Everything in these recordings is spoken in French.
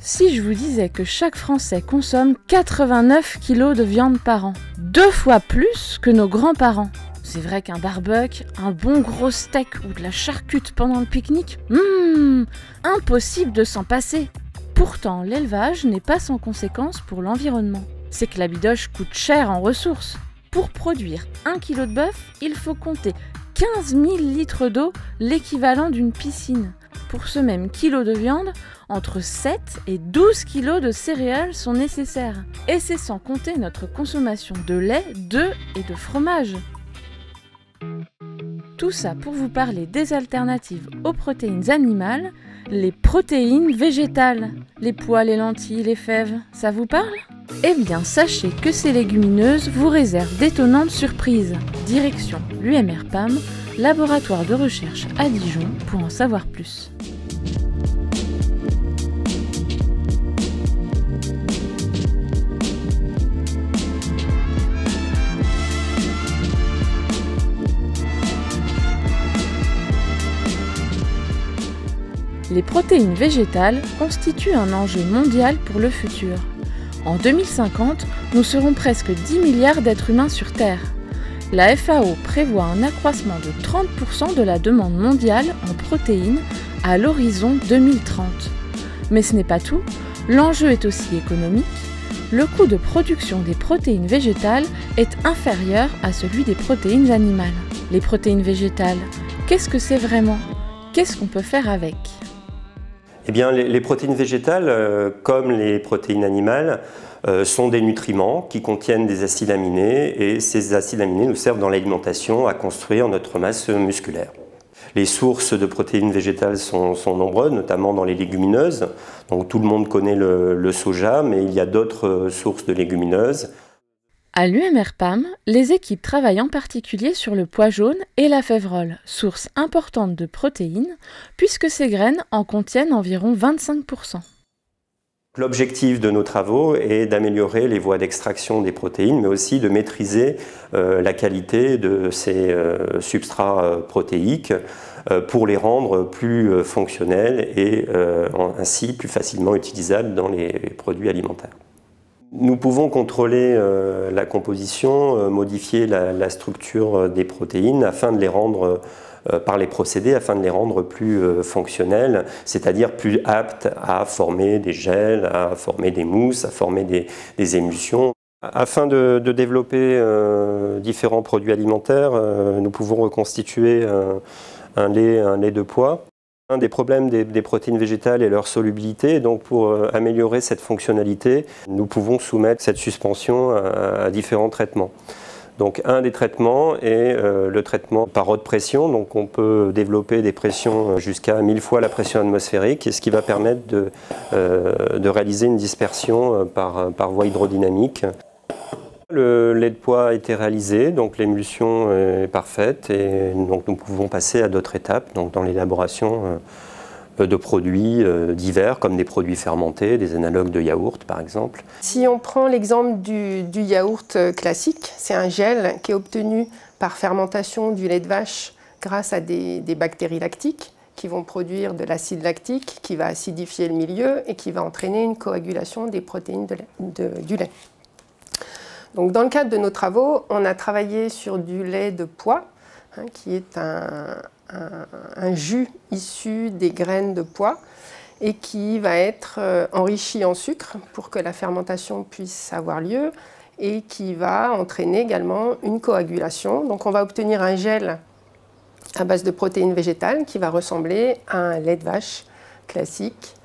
Si je vous disais que chaque Français consomme 89 kg de viande par an, 2 fois plus que nos grands-parents. C'est vrai qu'un barbecue, un bon gros steak ou de la charcute pendant le pique-nique, impossible de s'en passer. Pourtant, l'élevage n'est pas sans conséquences pour l'environnement. C'est que la bidoche coûte cher en ressources. Pour produire 1 kg de bœuf, il faut compter 15 000 litres d'eau, l'équivalent d'une piscine. Pour ce même kilo de viande, entre 7 et 12 kg de céréales sont nécessaires. Et c'est sans compter notre consommation de lait, d'œufs et de fromage. Tout ça pour vous parler des alternatives aux protéines animales, les protéines végétales. Les pois, les lentilles, les fèves, ça vous parle ? Eh bien, sachez que ces légumineuses vous réservent d'étonnantes surprises. Direction l'UMR PAM, laboratoire de recherche à Dijon, pour en savoir plus. Les protéines végétales constituent un enjeu mondial pour le futur. En 2050, nous serons presque 10 milliards d'êtres humains sur Terre. La FAO prévoit un accroissement de 30% de la demande mondiale en protéines à l'horizon 2030. Mais ce n'est pas tout, l'enjeu est aussi économique. Le coût de production des protéines végétales est inférieur à celui des protéines animales. Les protéines végétales, qu'est-ce que c'est vraiment ? Qu'est-ce qu'on peut faire avec ? Eh bien, les protéines végétales, comme les protéines animales, sont des nutriments qui contiennent des acides aminés et ces acides aminés nous servent dans l'alimentation à construire notre masse musculaire. Les sources de protéines végétales sont nombreuses, notamment dans les légumineuses. Donc, tout le monde connaît le soja, mais il y a d'autres sources de légumineuses. À l'UMR PAM, les équipes travaillent en particulier sur le pois jaune et la févrole, source importante de protéines, puisque ces graines en contiennent environ 25%. L'objectif de nos travaux est d'améliorer les voies d'extraction des protéines, mais aussi de maîtriser la qualité de ces substrats protéiques pour les rendre plus fonctionnels et ainsi plus facilement utilisables dans les produits alimentaires. Nous pouvons contrôler la composition, modifier la structure des protéines afin de les rendre, par les procédés, afin de les rendre plus fonctionnelles, c'est-à-dire plus aptes à former des gels, à former des mousses, à former des émulsions. Afin de développer différents produits alimentaires, nous pouvons reconstituer un lait de pois. Un des problèmes des protéines végétales est leur solubilité, donc pour améliorer cette fonctionnalité, nous pouvons soumettre cette suspension à différents traitements. Donc un des traitements est le traitement par haute pression, donc on peut développer des pressions jusqu'à 1000 fois la pression atmosphérique, ce qui va permettre de réaliser une dispersion par voie hydrodynamique. Le lait de pois a été réalisé, donc l'émulsion est parfaite et donc nous pouvons passer à d'autres étapes, donc dans l'élaboration de produits divers comme des produits fermentés, des analogues de yaourt par exemple. Si on prend l'exemple du yaourt classique, c'est un gel qui est obtenu par fermentation du lait de vache grâce à des bactéries lactiques qui vont produire de l'acide lactique qui va acidifier le milieu et qui va entraîner une coagulation des protéines du lait. Donc, dans le cadre de nos travaux, on a travaillé sur du lait de pois, qui est un jus issu des graines de pois et qui va être enrichi en sucre pour que la fermentation puisse avoir lieu et qui va entraîner également une coagulation. Donc, on va obtenir un gel à base de protéines végétales qui va ressembler à un lait de vache classique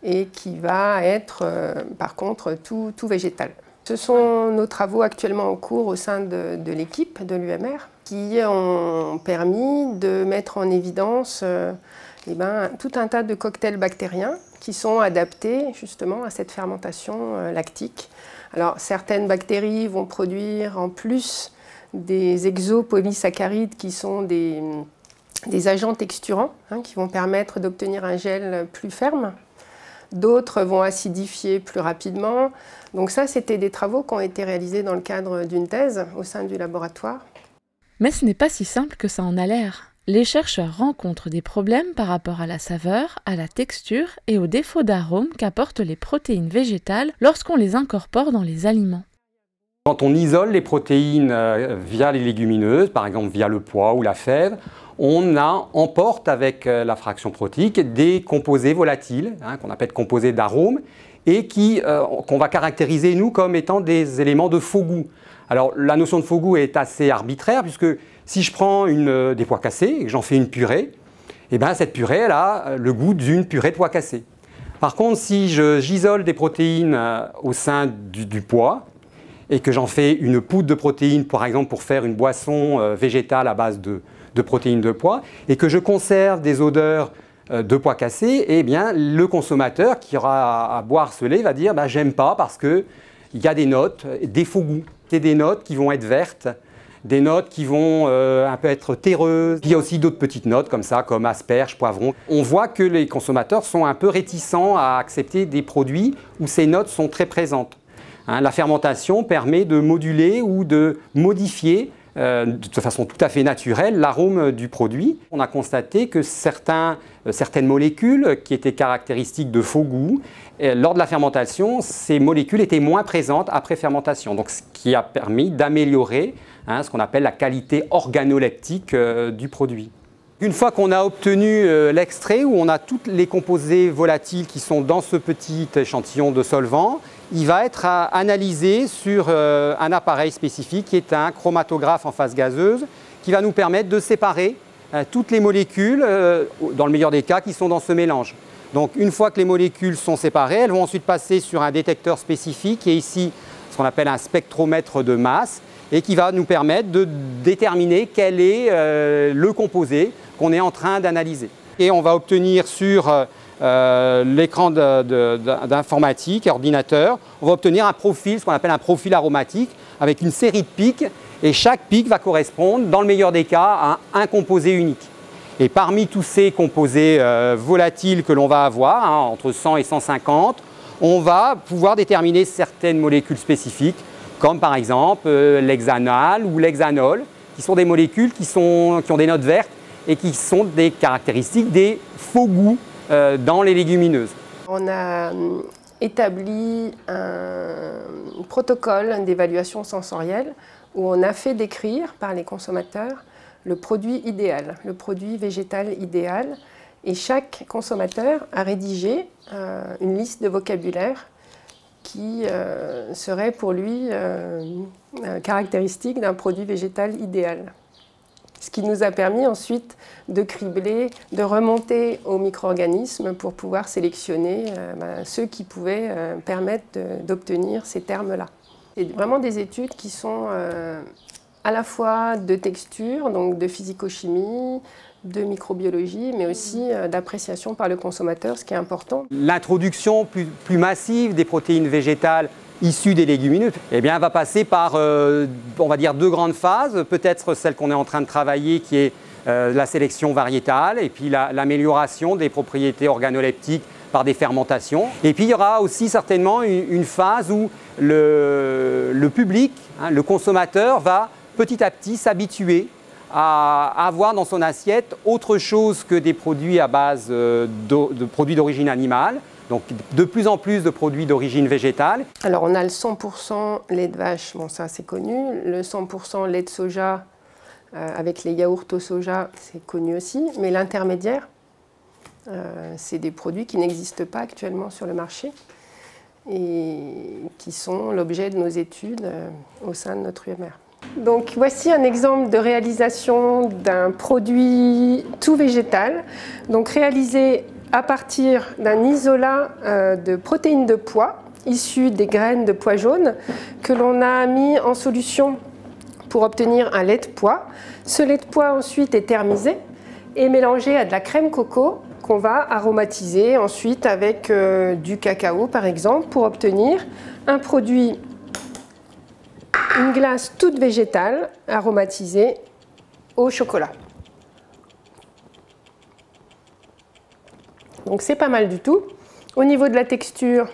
et qui va être, par contre, tout végétal. Ce sont nos travaux actuellement en cours au sein de l'équipe de l'UMR qui ont permis de mettre en évidence tout un tas de cocktails bactériens qui sont adaptés justement à cette fermentation lactique. Alors certaines bactéries vont produire en plus des exopolysaccharides qui sont des agents texturants qui vont permettre d'obtenir un gel plus ferme. D'autres vont acidifier plus rapidement. Donc ça, c'était des travaux qui ont été réalisés dans le cadre d'une thèse au sein du laboratoire. Mais ce n'est pas si simple que ça en a l'air. Les chercheurs rencontrent des problèmes par rapport à la saveur, à la texture et aux défauts d'arôme qu'apportent les protéines végétales lorsqu'on les incorpore dans les aliments. Quand on isole les protéines via les légumineuses, par exemple via le pois ou la fève, on emporte avec la fraction protéique des composés volatiles, qu'on appelle composés d'arômes, et qu'on va caractériser nous comme étant des éléments de faux goût. Alors la notion de faux goût est assez arbitraire, puisque si je prends des pois cassés et que j'en fais une purée, eh bien, cette purée elle a le goût d'une purée de pois cassés. Par contre, si j'isole des protéines au sein du pois, et que j'en fais une poudre de protéines, par exemple pour faire une boisson végétale à base de protéines de pois, et que je conserve des odeurs de pois cassés, eh bien, le consommateur qui aura à boire ce lait va dire « j'aime pas parce qu'il y a des notes, des faux goûts ». C'est des notes qui vont être vertes, des notes qui vont un peu être terreuses. Puis il y a aussi d'autres petites notes comme ça, comme asperges, poivrons. On voit que les consommateurs sont un peu réticents à accepter des produits où ces notes sont très présentes. La fermentation permet de moduler ou de modifier de façon tout à fait naturelle l'arôme du produit. On a constaté que certaines molécules qui étaient caractéristiques de faux goût, lors de la fermentation, ces molécules étaient moins présentes après fermentation. Donc, ce qui a permis d'améliorer ce qu'on appelle la qualité organoleptique du produit. Une fois qu'on a obtenu l'extrait où on a tous les composés volatiles qui sont dans ce petit échantillon de solvant, il va être analysé sur un appareil spécifique qui est un chromatographe en phase gazeuse qui va nous permettre de séparer toutes les molécules, dans le meilleur des cas, qui sont dans ce mélange. Donc une fois que les molécules sont séparées, elles vont ensuite passer sur un détecteur spécifique qui est ici ce qu'on appelle un spectromètre de masse et qui va nous permettre de déterminer quel est le composé qu'on est en train d'analyser. Et on va obtenir sur l'écran d'informatique, ordinateur, on va obtenir un profil, ce qu'on appelle un profil aromatique, avec une série de pics, et chaque pic va correspondre, dans le meilleur des cas, à un composé unique. Et parmi tous ces composés volatiles que l'on va avoir, entre 100 et 150, on va pouvoir déterminer certaines molécules spécifiques, comme par exemple l'hexanal ou l'hexanol, qui sont des molécules qui ont des notes vertes et qui sont des caractéristiques des faux goûts dans les légumineuses. On a établi un protocole d'évaluation sensorielle où on a fait décrire par les consommateurs le produit idéal, le produit végétal idéal. Et chaque consommateur a rédigé une liste de vocabulaire qui serait pour lui caractéristique d'un produit végétal idéal. Ce qui nous a permis ensuite de cribler, de remonter aux micro-organismes pour pouvoir sélectionner ceux qui pouvaient permettre d'obtenir ces termes-là. C'est vraiment des études qui sont à la fois de texture, donc de physico-chimie, de microbiologie, mais aussi d'appréciation par le consommateur, ce qui est important. L'introduction plus massive des protéines végétales issues des légumineuses va passer par, on va dire, deux grandes phases. Peut-être celle qu'on est en train de travailler, qui est la sélection variétale, et puis l'amélioration des propriétés organoleptiques par des fermentations. Et puis il y aura aussi certainement une phase où le public, le consommateur, va petit à petit s'habituer à avoir dans son assiette autre chose que des produits à base de produits d'origine animale, donc de plus en plus de produits d'origine végétale. Alors on a le 100% lait de vache, bon ça c'est connu, le 100% lait de soja avec les yaourts au soja, c'est connu aussi, mais l'intermédiaire, c'est des produits qui n'existent pas actuellement sur le marché et qui sont l'objet de nos études au sein de notre UMR. Donc voici un exemple de réalisation d'un produit tout végétal, donc réalisé à partir d'un isolat de protéines de pois issues des graines de pois jaunes que l'on a mis en solution pour obtenir un lait de pois. Ce lait de pois ensuite est thermisé et mélangé à de la crème coco qu'on va aromatiser ensuite avec du cacao par exemple pour obtenir un produit, une glace toute végétale aromatisée au chocolat. Donc c'est pas mal du tout. Au niveau de la texture,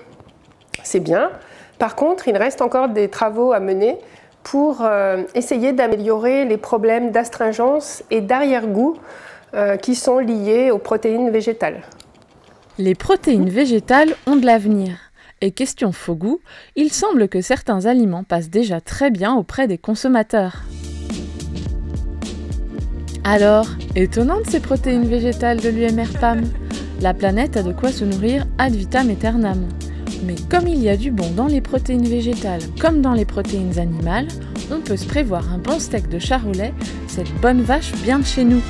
c'est bien. Par contre, il reste encore des travaux à mener pour essayer d'améliorer les problèmes d'astringence et d'arrière-goût qui sont liés aux protéines végétales. Les protéines végétales ont de l'avenir. Et question faux goût, il semble que certains aliments passent déjà très bien auprès des consommateurs. Alors, étonnantes ces protéines végétales de l'UMR PAM. La planète a de quoi se nourrir ad vitam aeternam. Mais comme il y a du bon dans les protéines végétales comme dans les protéines animales, on peut se prévoir un bon steak de charolais, cette bonne vache bien de chez nous.